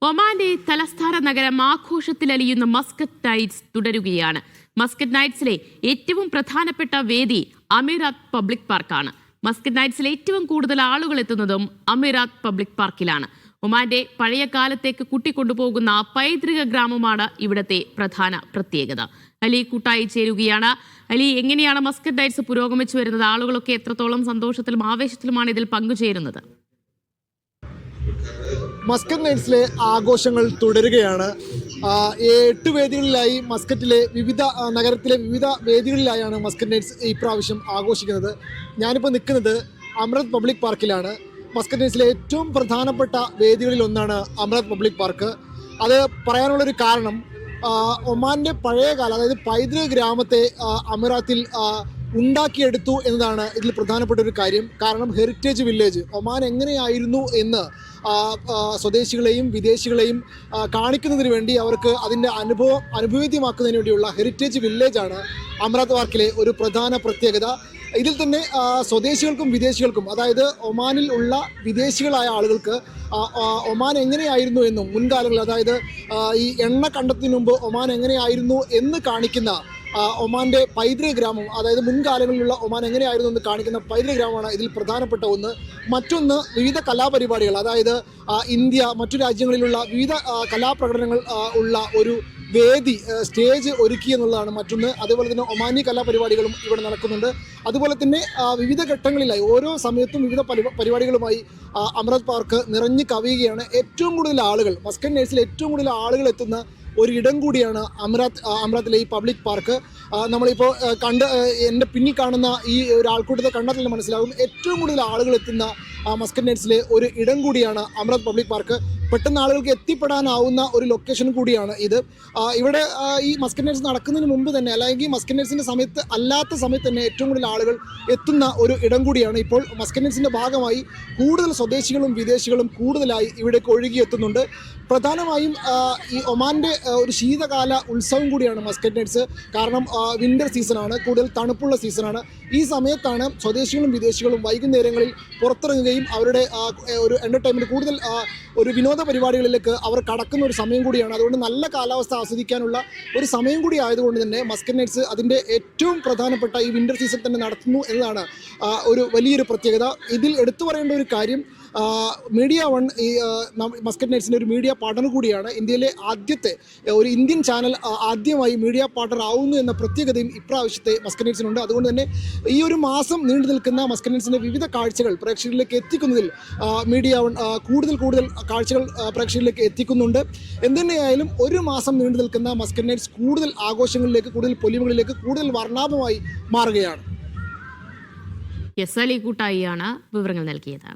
ഒമാന്റെ തലസ്ഥാന നഗരം ആഘോഷത്തിലലിയുന്ന Muscat nights തുടരുകയാണ്. മസ്കറ്റ് നൈറ്റ്സിലെ ഏറ്റവും പ്രധാനപ്പെട്ട വേദി അമീറാത്ത് പബ്ലിക് പാർക്കാണ്. മസ്കറ്റ് നൈറ്റ്സിൽ ഏറ്റവും കൂടുതൽ ആളുകൾ എത്തുന്നതും അമീറാത്ത് പബ്ലിക് പാർക്കിലാണ്. ഒമാന്റെ പഴയ കാലത്തേക്ക് കൂട്ടിക്കൊണ്ടുപോകുന്ന പൈതൃക ഗ്രാമമാണ് ഇവിടത്തെ പ്രധാന പ്രത്യേകത. അലി കൂട്ടായി ചേരുകയാണ്. അലി, എങ്ങനെയാണ് മസ്കറ്റ് നൈറ്റ്സ് പുരോഗമിച്ചു വരുന്നത്? ആളുകളൊക്കെ എത്രത്തോളം സന്തോഷത്തിലും ആവേശത്തിലുമാണ് ഇതിൽ പങ്കുചേരുന്നത്? മസ്കറ്റ് നൈറ്റ്സിലെ ആഘോഷങ്ങൾ തുടരുകയാണ്. 8 വേദികളിലായി നഗരത്തിലെ വിവിധ വേദികളിലായാണ് മസ്കറ്റ് നൈറ്റ്സ് ഇപ്രാവശ്യം ആഘോഷിക്കുന്നത്. ഞാനിപ്പോൾ നിൽക്കുന്നത് അമീറാത്ത് പബ്ലിക് പാർക്കിലാണ്. മസ്കറ്റ് നൈറ്റ്സിലെ ഏറ്റവും പ്രധാനപ്പെട്ട വേദികളിൽ ഒന്നാണ് അമീറാത്ത് പബ്ലിക് പാർക്ക്. അത് പറയാനുള്ളൊരു കാരണം, ഒമാൻ്റെ പഴയകാല, അതായത് പൈതൃക ഗ്രാമത്തെ അമീറാത്തിൽ ഉണ്ടാക്കിയെടുത്തു എന്നതാണ് ഇതിൽ പ്രധാനപ്പെട്ട ഒരു കാര്യം. കാരണം ഹെറിറ്റേജ് വില്ലേജ് ഒമാൻ എങ്ങനെയായിരുന്നു എന്ന് സ്വദേശികളെയും വിദേശികളെയും കാണിക്കുന്നതിന് വേണ്ടി, അവർക്ക് അതിൻ്റെ അനുഭവേദ്യമാക്കുന്നതിന് വേണ്ടിയുള്ള ഹെറിറ്റേജ് വില്ലേജാണ് അമീറാത്ത് പാർക്കിലെ ഒരു പ്രധാന പ്രത്യേകത. ഇതിൽ തന്നെ സ്വദേശികൾക്കും വിദേശികൾക്കും, അതായത് ഒമാനിൽ ഉള്ള വിദേശികളായ ആളുകൾക്ക് ഒമാൻ എങ്ങനെയായിരുന്നു എന്നും മുൻകാലങ്ങളിൽ, അതായത് ഈ എണ്ണ കണ്ടെത്തുന്നതിന് മുമ്പ് ഒമാൻ എങ്ങനെയായിരുന്നു എന്ന് കാണിക്കുന്ന ഒമാൻ്റെ പൈതൃക ഗ്രാമം, അതായത് മുൻകാലങ്ങളിലുള്ള ഒമാൻ എങ്ങനെയായിരുന്നു എന്ന് കാണിക്കുന്ന പൈതൃക ഗ്രാമമാണ് ഇതിൽ പ്രധാനപ്പെട്ട ഒന്ന്. മറ്റൊന്ന് വിവിധ കലാപരിപാടികൾ, അതായത് ഇന്ത്യ മറ്റു രാജ്യങ്ങളിലുള്ള വിവിധ കലാപ്രകടനങ്ങൾ ഉള്ള ഒരു വേദി, സ്റ്റേജ് ഒരുക്കി എന്നുള്ളതാണ് മറ്റൊന്ന്. അതുപോലെ തന്നെ ഒമാനി കലാപരിപാടികളും ഇവിടെ നടക്കുന്നുണ്ട്. അതുപോലെ തന്നെ വിവിധ ഘട്ടങ്ങളിലായി ഓരോ സമയത്തും വിവിധ പരിപാടികളുമായി അമീറാത്ത് പാർക്ക് നിറഞ്ഞു കവിയുകയാണ്. ഏറ്റവും കൂടുതൽ ആളുകൾ, മസ്കറ്റ് നൈറ്റ്സിൽ ഏറ്റവും കൂടുതൽ ആളുകൾ എത്തുന്ന ഒരിടം കൂടിയാണ് അമീറാത്തിലെ ഈ പബ്ലിക് പാർക്ക്. നമ്മളിപ്പോൾ എൻ്റെ പിന്നിൽ കാണുന്ന ഈ ഒരു ആൾക്കൂട്ടത്തെ കണ്ടാൽ തന്നെ മനസ്സിലാകും, ഏറ്റവും കൂടുതൽ ആളുകൾ എത്തുന്ന മസ്കറ്റ് നൈറ്റ്സിലെ ഒരു ഇടം കൂടിയാണ് അമീറാത്ത് പബ്ലിക് പാർക്ക്. പെട്ടെന്ന് ആളുകൾക്ക് എത്തിപ്പെടാനാവുന്ന ഒരു ലൊക്കേഷൻ കൂടിയാണ് ഇത്. ഇവിടെ ഈ മസ്കറ്റ് നൈറ്റ്സ് നടക്കുന്നതിന് മുമ്പ് തന്നെ, അല്ലെങ്കിൽ മസ്കറ്റ് നൈറ്റ്സിൻ്റെ അല്ലാത്ത സമയത്ത് തന്നെ ഏറ്റവും കൂടുതൽ ആളുകൾ എത്തുന്ന ഒരു ഇടം കൂടിയാണ്. ഇപ്പോൾ മസ്കറ്റ് നൈറ്റ്സിൻ്റെ ഭാഗമായി കൂടുതൽ സ്വദേശികളും വിദേശികളും കൂടുതലായി ഇവിടേക്ക് ഒഴുകിയെത്തുന്നുണ്ട്. പ്രധാനമായും ഈ ഒമാൻ്റെ ഒരു ശീതകാല ഉത്സവം കൂടിയാണ് മസ്കറ്റ് നൈറ്റ്സ്. കാരണം വിൻ്റർ സീസണാണ്, കൂടുതൽ തണുപ്പുള്ള സീസണാണ്. ഈ സമയത്താണ് സ്വദേശികളും വിദേശികളും വൈകുന്നേരങ്ങളിൽ പുറത്തിറങ്ങുകയും അവരുടെ ഒരു എൻ്റർടൈൻമെൻറ്റ്, കൂടുതൽ ഒരു വിനോദ പരിപാടികളിലേക്ക് അവർ കടക്കുന്ന ഒരു സമയം കൂടിയാണ്. അതുകൊണ്ട് നല്ല കാലാവസ്ഥ ആസ്വദിക്കാനുള്ള ഒരു സമയം കൂടി ആയതുകൊണ്ട് തന്നെ മസ്കറ്റ് നൈറ്റ്സ് അതിൻ്റെ ഏറ്റവും പ്രധാനപ്പെട്ട ഈ വിൻ്റർ സീസൺ തന്നെ നടത്തുന്നു എന്നതാണ് ഒരു വലിയൊരു പ്രത്യേകത. ഇതിൽ എടുത്തു പറയേണ്ട ഒരു കാര്യം, മീഡിയ വൺ ഈ മസ്കറ്റ് നൈറ്റ്സിൻ്റെ ഒരു മീഡിയ പാർട്ണർ കൂടിയാണ്. ഇന്ത്യയിലെ ആദ്യത്തെ ഒരു ഇന്ത്യൻ ചാനൽ ആദ്യമായി മീഡിയ പാർട്ണർ ആവുന്നു എന്ന പ്രത്യേകതയും ഇപ്രാവശ്യത്തെ മസ്കറ്റ് നൈറ്റ്സിനുണ്ട്. അതുകൊണ്ട് തന്നെ ഈ ഒരു മാസം നീണ്ടു നിൽക്കുന്ന മസ്കറ്റ് നൈറ്റ്സിൻ്റെ വിവിധ കാഴ്ചകൾ പ്രേക്ഷകരിലേക്ക് എത്തിക്കുന്നതിൽ മീഡിയ വൺ കൂടുതൽ കാഴ്ചകൾ പ്രേക്ഷകരിലേക്ക് എത്തിക്കുന്നുണ്ട്. എന്തുതന്നെയായാലും ഒരു മാസം നീണ്ടു നിൽക്കുന്ന മസ്കറ്റ് നൈറ്റ്സ് കൂടുതൽ ആഘോഷങ്ങളിലേക്ക്, കൂടുതൽ പൊലിമകളിലേക്ക്, കൂടുതൽ വർണ്ണാഭമായി മാറുകയാണ്. അലി കൂട്ടായിയാണ് വിവരങ്ങൾ നൽകിയത്.